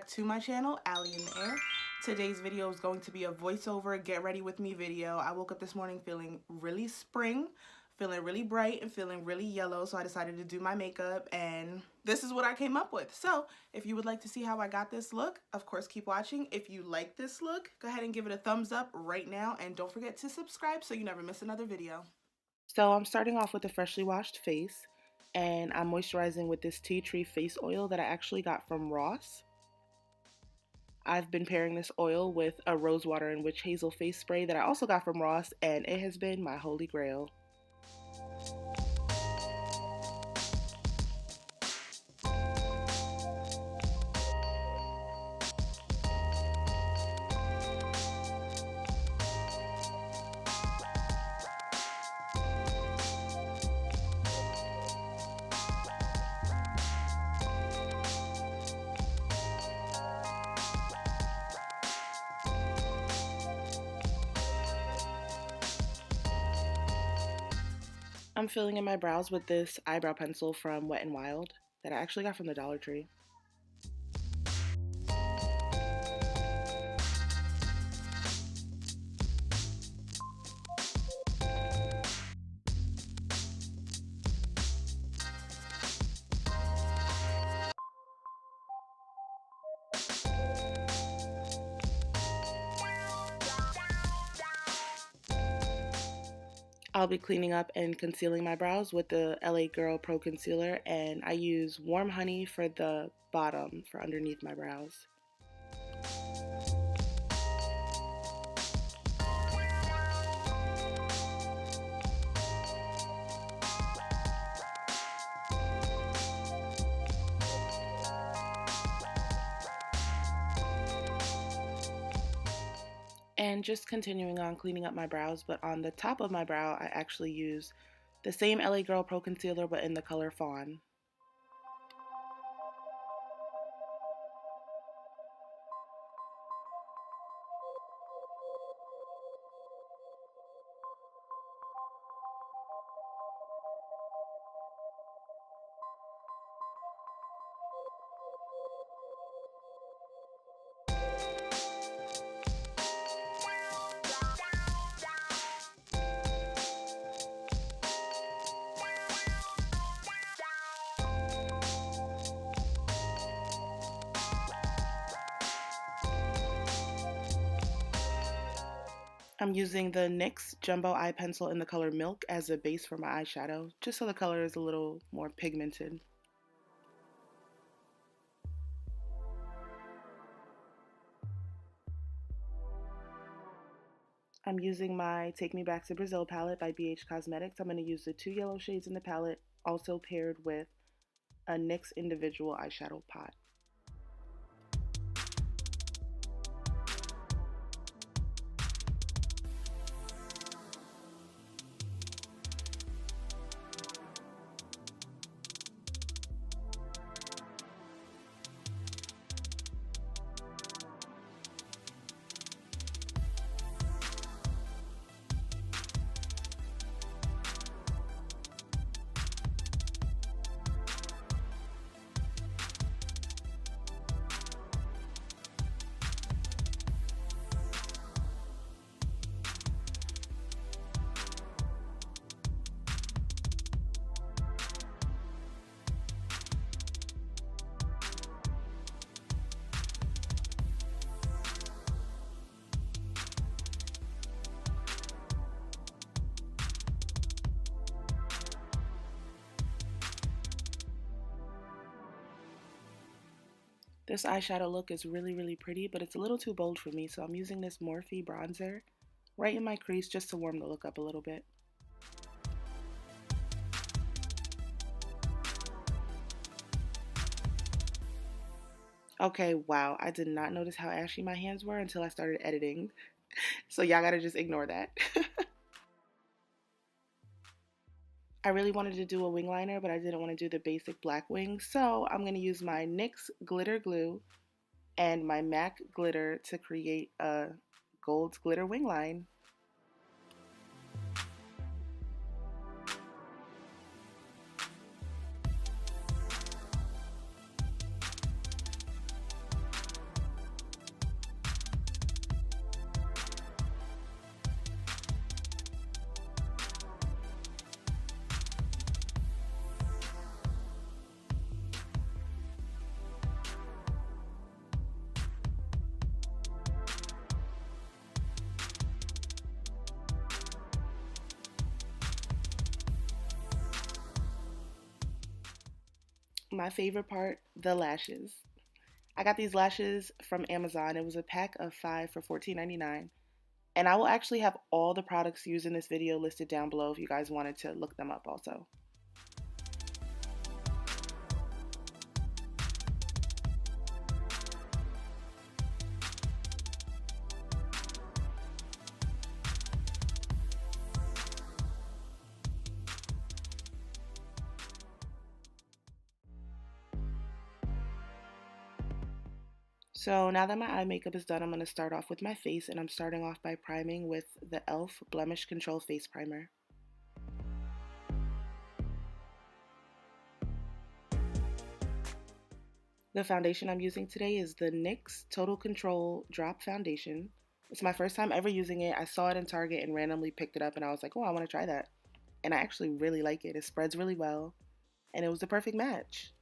to my channel, Allie in the Air. Today's video is going to be a voiceover get ready with me video. I woke up this morning feeling really spring, feeling really bright, and feeling really yellow, so I decided to do my makeup, and this is what I came up with. So if you would like to see how I got this look, of course keep watching. If you like this look, go ahead and give it a thumbs up right now, and don't forget to subscribe so you never miss another video. So I'm starting off with a freshly washed face, and I'm moisturizing with this tea tree face oil that I actually got from Ross. I've been pairing this oil with a Rosewater and Witch Hazel face spray that I also got from Ross, and it has been my holy grail. I'm filling in my brows with this eyebrow pencil from Wet n Wild that I actually got from the Dollar Tree. I'll be cleaning up and concealing my brows with the LA Girl Pro Concealer, and I use Warm Honey for the bottom for underneath my brows. And just continuing on cleaning up my brows, but on the top of my brow, I actually use the same LA Girl Pro Concealer, but in the color Fawn. I'm using the NYX Jumbo Eye Pencil in the color Milk as a base for my eyeshadow, just so the color is a little more pigmented. I'm using my Take Me Back to Brazil palette by BH Cosmetics. I'm going to use the 2 yellow shades in the palette, also paired with a NYX individual eyeshadow pot. This eyeshadow look is really pretty, but it's a little too bold for me, so I'm using this Morphe bronzer right in my crease just to warm the look up a little bit. Okay, wow, I did not notice how ashy my hands were until I started editing, so y'all gotta just ignore that. I really wanted to do a wing liner, but I didn't want to do the basic black wing, so I'm going to use my NYX Glitter Glue and my MAC glitter to create a gold glitter wing line. my favorite part, the lashes. I got these lashes from Amazon. It was a pack of 5 for $14.99. And I will actually have all the products used in this video listed down below if you guys wanted to look them up also. So now that my eye makeup is done, I'm going to start off with my face, and I'm starting off by priming with the E.L.F. Blemish Control Face Primer. The foundation I'm using today is the NYX Total Control Drop Foundation. It's my first time ever using it. I saw it in Target and randomly picked it up, and I was like, oh, I want to try that. And I actually really like it. It spreads really well, and it was the perfect match.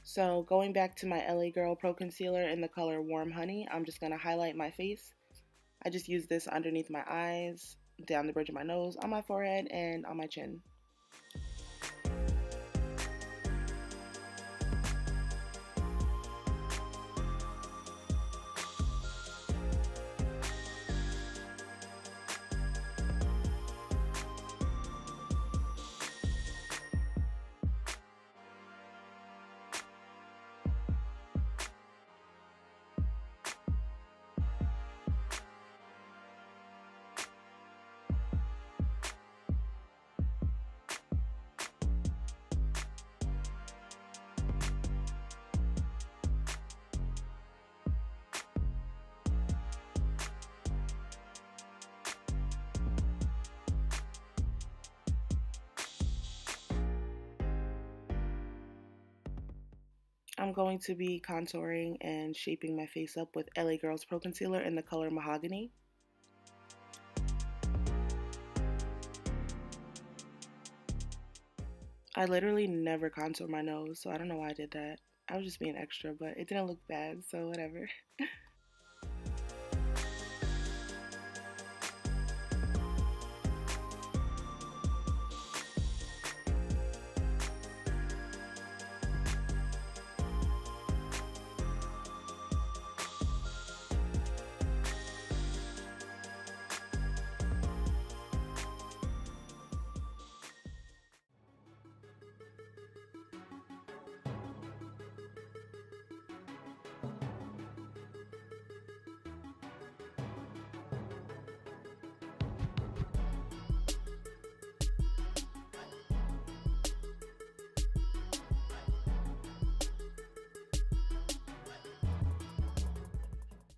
So going back to my LA Girl Pro Concealer in the color Warm Honey, I'm just going to highlight my face. I just use this underneath my eyes, down the bridge of my nose, on my forehead, and on my chin. I'm going to be contouring and shaping my face up with LA Girls Pro Concealer in the color Mahogany. I literally never contour my nose, so I don't know why I did that. I was just being extra, but it didn't look bad, so whatever.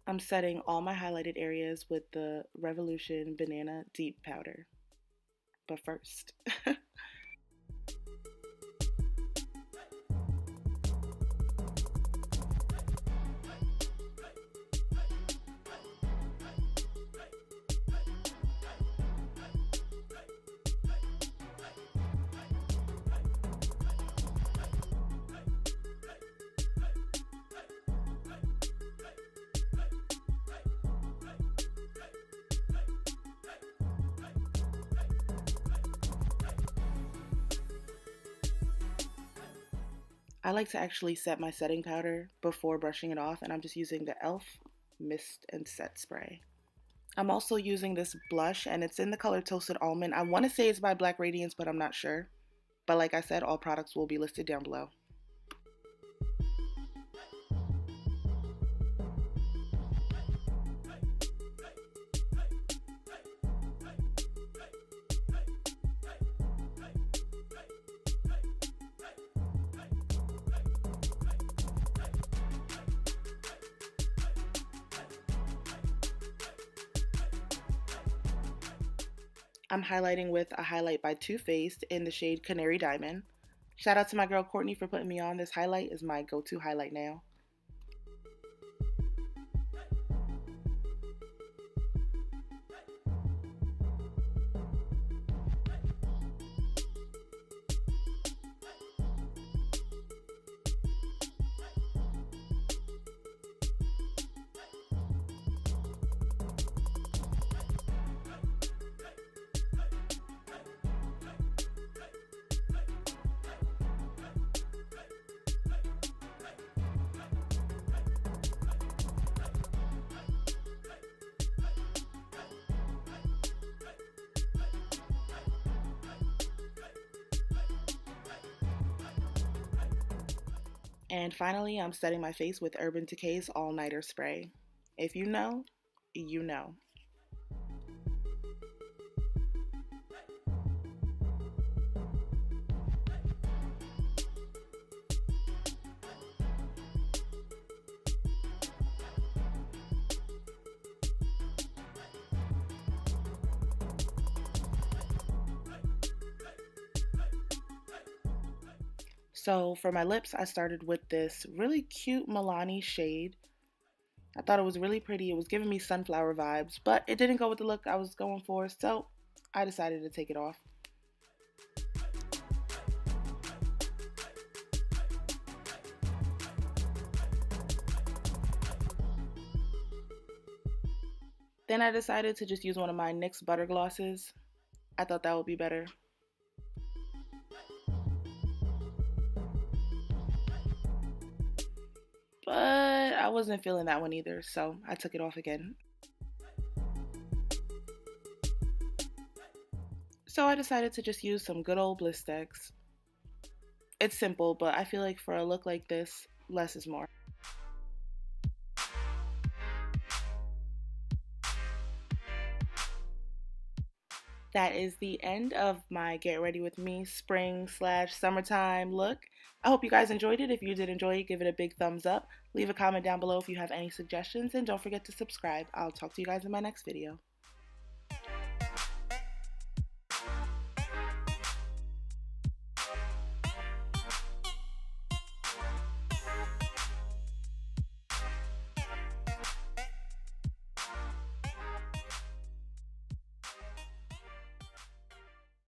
I'm setting all my highlighted areas with the Revolution Banana Deep Powder. But first, I like to actually set my setting powder before brushing it off, and I'm just using the E.L.F. Mist and Set Spray. I'm also using this blush, and it's in the color Toasted Almond. I want to say it's by Black Radiance, but I'm not sure. But like I said, all products will be listed down below. I'm highlighting with a highlight by Too Faced in the shade Canary Diamond. Shout out to my girl Courtney for putting me on. This highlight is my go-to highlight now. And finally, I'm setting my face with Urban Decay's All Nighter Spray. If you know, you know. So for my lips, I started with this really cute Milani shade. I thought it was really pretty. It was giving me sunflower vibes, but it didn't go with the look I was going for, so I decided to take it off. Then I decided to just use one of my NYX Butter Glosses. I thought that would be better. But I wasn't feeling that one either, so I took it off again. So I decided to just use some good old Blistex. It's simple, but I feel like for a look like this, less is more. That is the end of my Get Ready With Me spring/summertime look. I hope you guys enjoyed it. If you did enjoy it, give it a big thumbs up. Leave a comment down below if you have any suggestions, and don't forget to subscribe. I'll talk to you guys in my next video.